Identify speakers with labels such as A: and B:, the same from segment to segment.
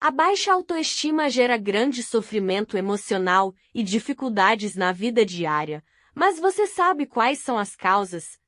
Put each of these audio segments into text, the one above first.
A: A baixa autoestima gera grande sofrimento emocional e dificuldades na vida diária. Mas você sabe quais são as causas?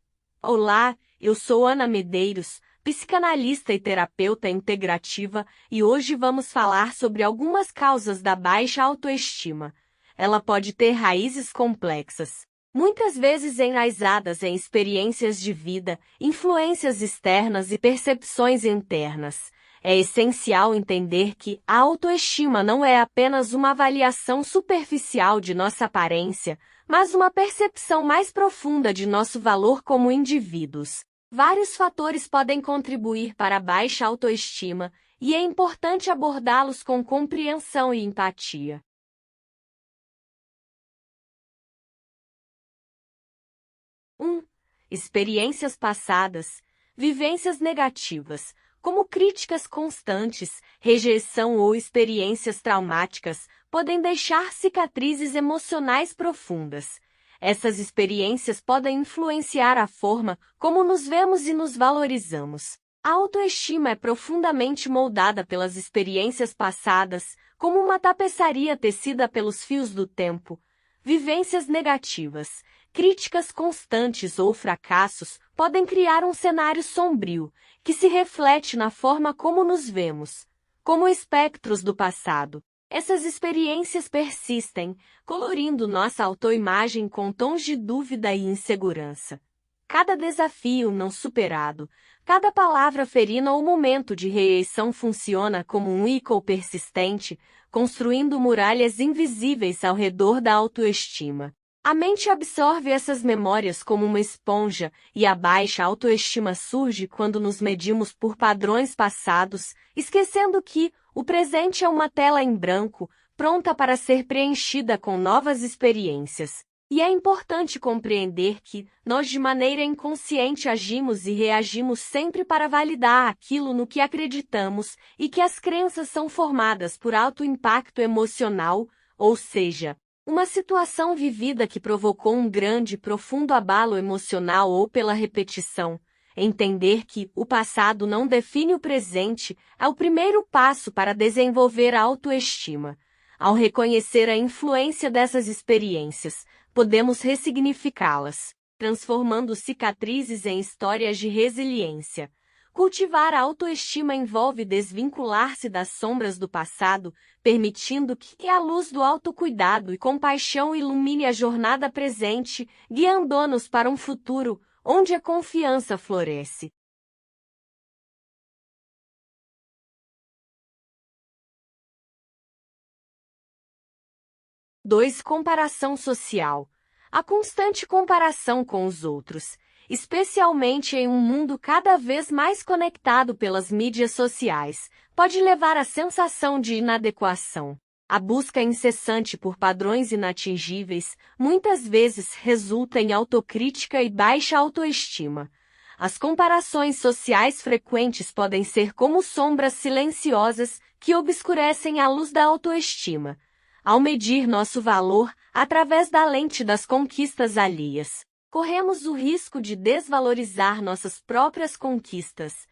A: Olá, eu sou Ana Medeiros, psicanalista e terapeuta integrativa, e hoje vamos falar sobre algumas causas da baixa autoestima. Ela pode ter raízes complexas, muitas vezes enraizadas em experiências de vida, influências externas e percepções internas. É essencial entender que a autoestima não é apenas uma avaliação superficial de nossa aparência, mas uma percepção mais profunda de nosso valor como indivíduos. Vários fatores podem contribuir para a baixa autoestima, e é importante abordá-los com compreensão e empatia. 1. Experiências passadas. Vivências negativas, como críticas constantes, rejeição ou experiências traumáticas, podem deixar cicatrizes emocionais profundas. Essas experiências podem influenciar a forma como nos vemos e nos valorizamos. A autoestima é profundamente moldada pelas experiências passadas, como uma tapeçaria tecida pelos fios do tempo. Vivências negativas, críticas constantes ou fracassos podem criar um cenário sombrio, que se reflete na forma como nos vemos. Como espectros do passado, essas experiências persistem, colorindo nossa autoimagem com tons de dúvida e insegurança. Cada desafio não superado, cada palavra ferina ou momento de rejeição funciona como um eco persistente, construindo muralhas invisíveis ao redor da autoestima. A mente absorve essas memórias como uma esponja, e a baixa autoestima surge quando nos medimos por padrões passados, esquecendo que o presente é uma tela em branco, pronta para ser preenchida com novas experiências. E é importante compreender que nós de maneira inconsciente agimos e reagimos sempre para validar aquilo no que acreditamos e que as crenças são formadas por alto impacto emocional, ou seja, uma situação vivida que provocou um grande e profundo abalo emocional ou pela repetição. Entender que o passado não define o presente é o primeiro passo para desenvolver a autoestima. Ao reconhecer a influência dessas experiências, podemos ressignificá-las, transformando cicatrizes em histórias de resiliência. Cultivar a autoestima envolve desvincular-se das sombras do passado, permitindo que a luz do autocuidado e compaixão ilumine a jornada presente, guiando-nos para um futuro onde a confiança floresce. 2. Comparação social. A constante comparação com os outros, especialmente em um mundo cada vez mais conectado pelas mídias sociais, pode levar à sensação de inadequação. A busca incessante por padrões inatingíveis muitas vezes resulta em autocrítica e baixa autoestima. As comparações sociais frequentes podem ser como sombras silenciosas que obscurecem a luz da autoestima. Ao medir nosso valor através da lente das conquistas alheias, corremos o risco de desvalorizar nossas próprias conquistas.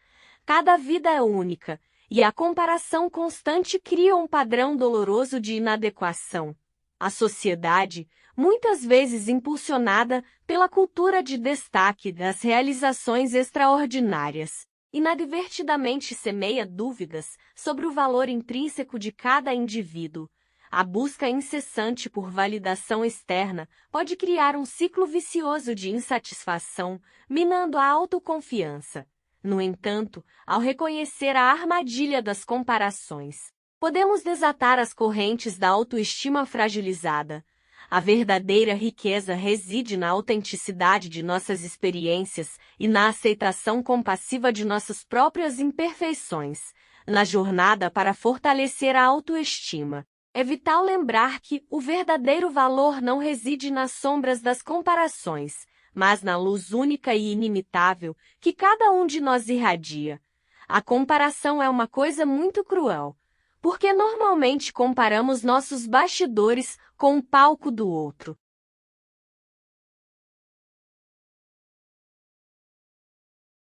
A: Cada vida é única, e a comparação constante cria um padrão doloroso de inadequação. A sociedade, muitas vezes impulsionada pela cultura de destaque das realizações extraordinárias, inadvertidamente semeia dúvidas sobre o valor intrínseco de cada indivíduo. A busca incessante por validação externa pode criar um ciclo vicioso de insatisfação, minando a autoconfiança. No entanto, ao reconhecer a armadilha das comparações, podemos desatar as correntes da autoestima fragilizada. A verdadeira riqueza reside na autenticidade de nossas experiências e na aceitação compassiva de nossas próprias imperfeições. Na jornada para fortalecer a autoestima, é vital lembrar que o verdadeiro valor não reside nas sombras das comparações, mas na luz única e inimitável que cada um de nós irradia. A comparação é uma coisa muito cruel, porque normalmente comparamos nossos bastidores com o palco do outro.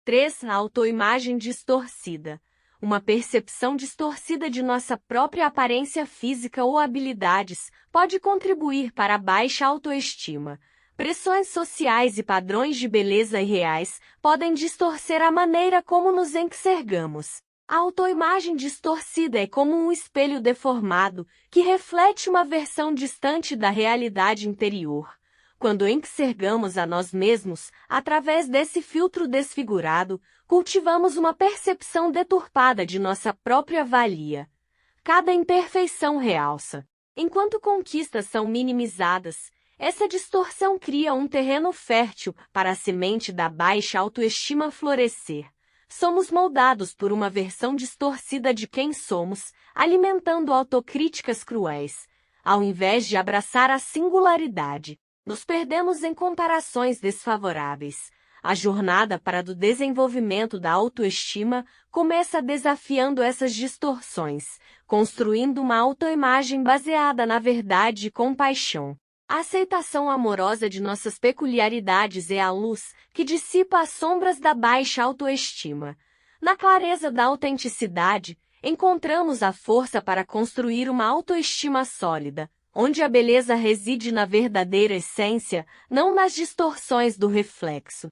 A: 3. A autoimagem distorcida. Uma percepção distorcida de nossa própria aparência física ou habilidades pode contribuir para a baixa autoestima. Pressões sociais e padrões de beleza irreais podem distorcer a maneira como nos enxergamos. A autoimagem distorcida é como um espelho deformado que reflete uma versão distante da realidade interior. Quando enxergamos a nós mesmos através desse filtro desfigurado, cultivamos uma percepção deturpada de nossa própria valia. Cada imperfeição realça. Enquanto conquistas são minimizadas, essa distorção cria um terreno fértil para a semente da baixa autoestima florescer. Somos moldados por uma versão distorcida de quem somos, alimentando autocríticas cruéis. Ao invés de abraçar a singularidade, nos perdemos em comparações desfavoráveis. A jornada para o desenvolvimento da autoestima começa desafiando essas distorções, construindo uma autoimagem baseada na verdade e compaixão. A aceitação amorosa de nossas peculiaridades é a luz que dissipa as sombras da baixa autoestima. Na clareza da autenticidade, encontramos a força para construir uma autoestima sólida, onde a beleza reside na verdadeira essência, não nas distorções do reflexo.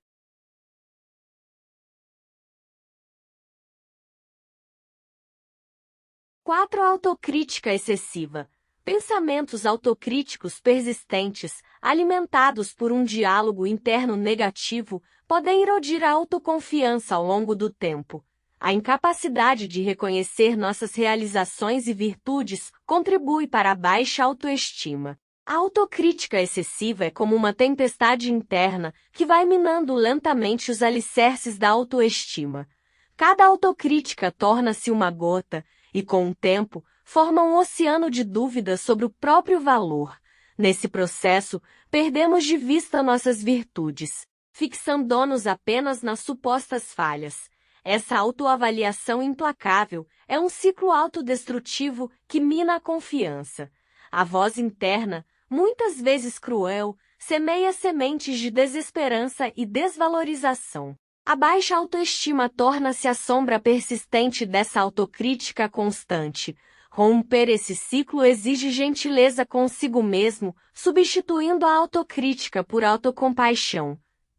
A: Autocrítica excessiva. Pensamentos autocríticos persistentes, alimentados por um diálogo interno negativo, podem erodir a autoconfiança ao longo do tempo. A incapacidade de reconhecer nossas realizações e virtudes contribui para a baixa autoestima. A autocrítica excessiva é como uma tempestade interna que vai minando lentamente os alicerces da autoestima. Cada autocrítica torna-se uma gota e, com o tempo, forma um oceano de dúvidas sobre o próprio valor. Nesse processo, perdemos de vista nossas virtudes, fixando-nos apenas nas supostas falhas. Essa autoavaliação implacável é um ciclo autodestrutivo que mina a confiança. A voz interna, muitas vezes cruel, semeia sementes de desesperança e desvalorização. A baixa autoestima torna-se a sombra persistente dessa autocrítica constante. Romper esse ciclo exige gentileza consigo mesmo, substituindo a autocrítica por autocompaixão.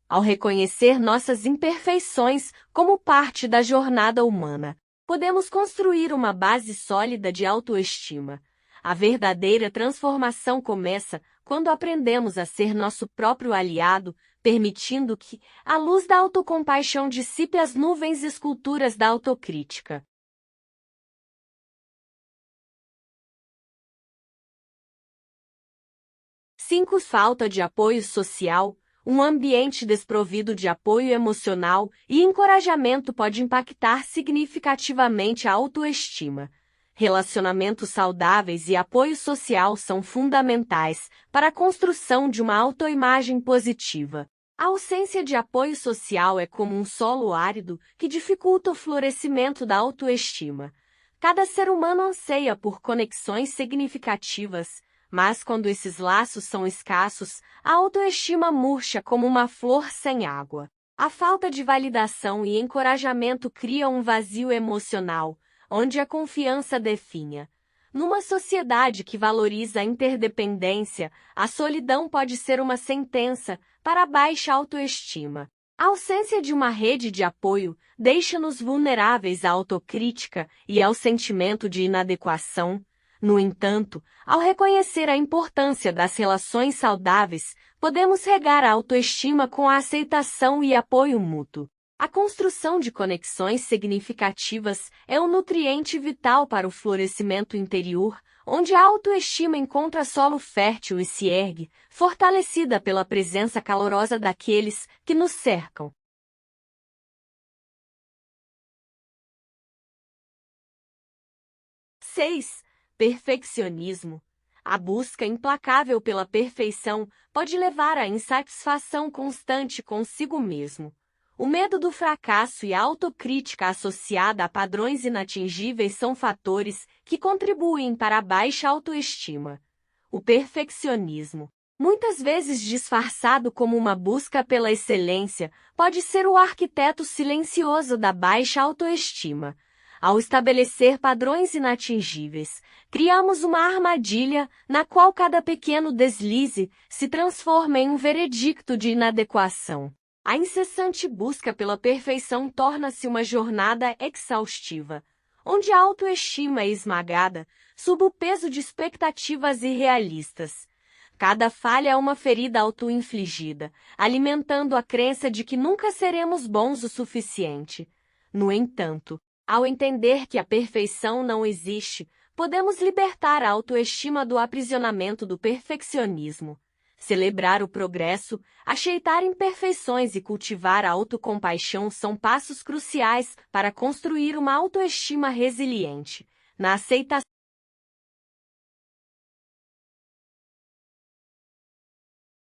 A: Ao reconhecer nossas imperfeições como parte da jornada humana, podemos construir uma base sólida de autoestima. A verdadeira transformação começa quando aprendemos a ser nosso próprio aliado, permitindo que a luz da autocompaixão dissipe as nuvens esculturas da autocrítica. 5. Falta de apoio social. Um ambiente desprovido de apoio emocional e encorajamento pode impactar significativamente a autoestima. Relacionamentos saudáveis e apoio social são fundamentais para a construção de uma autoimagem positiva. A ausência de apoio social é como um solo árido que dificulta o florescimento da autoestima. Cada ser humano anseia por conexões significativas, mas quando esses laços são escassos, a autoestima murcha como uma flor sem água. A falta de validação e encorajamento cria um vazio emocional, onde a confiança definha. Numa sociedade que valoriza a interdependência, a solidão pode ser uma sentença para a baixa autoestima. A ausência de uma rede de apoio deixa-nos vulneráveis à autocrítica e ao sentimento de inadequação. No entanto, ao reconhecer a importância das relações saudáveis, podemos regar a autoestima com a aceitação e apoio mútuo. A construção de conexões significativas é um nutriente vital para o florescimento interior, onde a autoestima encontra solo fértil e se ergue, fortalecida pela presença calorosa daqueles que nos cercam. 6. Perfeccionismo. A busca implacável pela perfeição pode levar à insatisfação constante consigo mesmo. O medo do fracasso e a autocrítica associada a padrões inatingíveis são fatores que contribuem para a baixa autoestima. O perfeccionismo, muitas vezes disfarçado como uma busca pela excelência, pode ser o arquiteto silencioso da baixa autoestima. Ao estabelecer padrões inatingíveis, criamos uma armadilha na qual cada pequeno deslize se transforma em um veredicto de inadequação. A incessante busca pela perfeição torna-se uma jornada exaustiva, onde a autoestima é esmagada sob o peso de expectativas irrealistas. Cada falha é uma ferida auto-infligida, alimentando a crença de que nunca seremos bons o suficiente. No entanto, ao entender que a perfeição não existe, podemos libertar a autoestima do aprisionamento do perfeccionismo. Celebrar o progresso, aceitar imperfeições e cultivar a autocompaixão são passos cruciais para construir uma autoestima resiliente. Na aceitação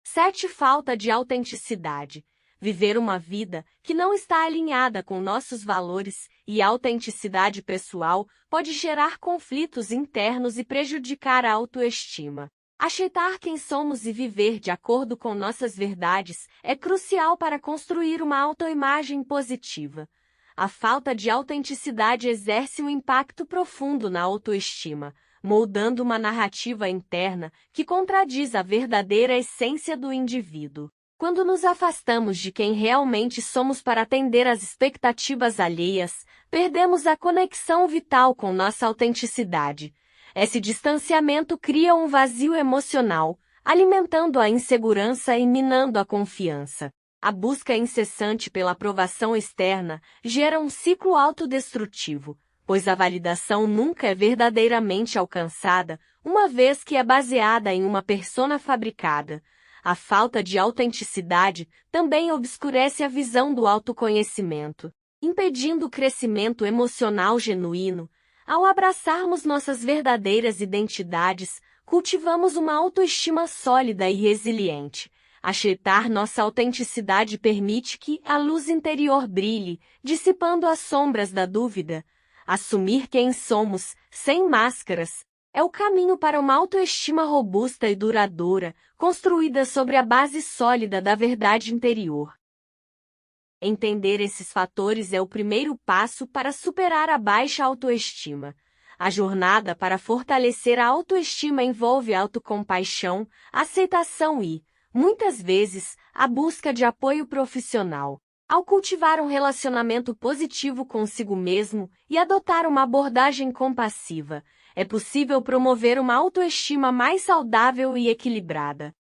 A: 7. Falta de autenticidade. Viver uma vida que não está alinhada com nossos valores e autenticidade pessoal pode gerar conflitos internos e prejudicar a autoestima. Aceitar quem somos e viver de acordo com nossas verdades é crucial para construir uma autoimagem positiva. A falta de autenticidade exerce um impacto profundo na autoestima, moldando uma narrativa interna que contradiz a verdadeira essência do indivíduo. Quando nos afastamos de quem realmente somos para atender às expectativas alheias, perdemos a conexão vital com nossa autenticidade. Esse distanciamento cria um vazio emocional, alimentando a insegurança e minando a confiança. A busca incessante pela aprovação externa gera um ciclo autodestrutivo, pois a validação nunca é verdadeiramente alcançada, uma vez que é baseada em uma persona fabricada. A falta de autenticidade também obscurece a visão do autoconhecimento, impedindo o crescimento emocional genuíno. Ao abraçarmos nossas verdadeiras identidades, cultivamos uma autoestima sólida e resiliente. Aceitar nossa autenticidade permite que a luz interior brilhe, dissipando as sombras da dúvida. Assumir quem somos, sem máscaras, é o caminho para uma autoestima robusta e duradoura, construída sobre a base sólida da verdade interior. Entender esses fatores é o primeiro passo para superar a baixa autoestima. A jornada para fortalecer a autoestima envolve autocompaixão, aceitação e, muitas vezes, a busca de apoio profissional. Ao cultivar um relacionamento positivo consigo mesmo e adotar uma abordagem compassiva, é possível promover uma autoestima mais saudável e equilibrada.